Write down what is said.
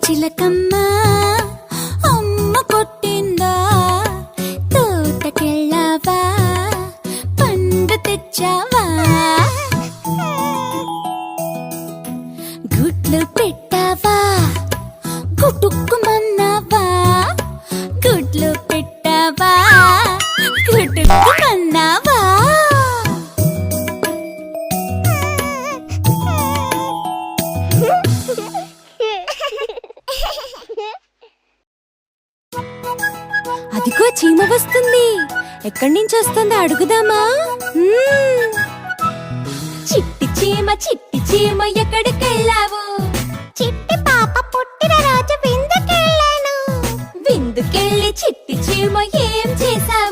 చిలకమ్మ అమ్మ కొట్టిందా తోటకెళ్ళావా పండు తెచ్చావా గుడ్లు పెట్టావా గుటుక్కుమన్నావా గుడ్లు పెట్టావా గుటుక్కుమన్నావా అదిగో చీమ వస్తుంది. ఎక్కడి నుంచి వస్తుందో అడుగుదామా? చిట్టి చీమ ఎక్కడికెళ్ళావు? చిట్టి పాప పుట్టిన రోజు విందుకెళ్ళాను. విందుకెళ్ళి చిట్టి చీమ ఏం చేశావు?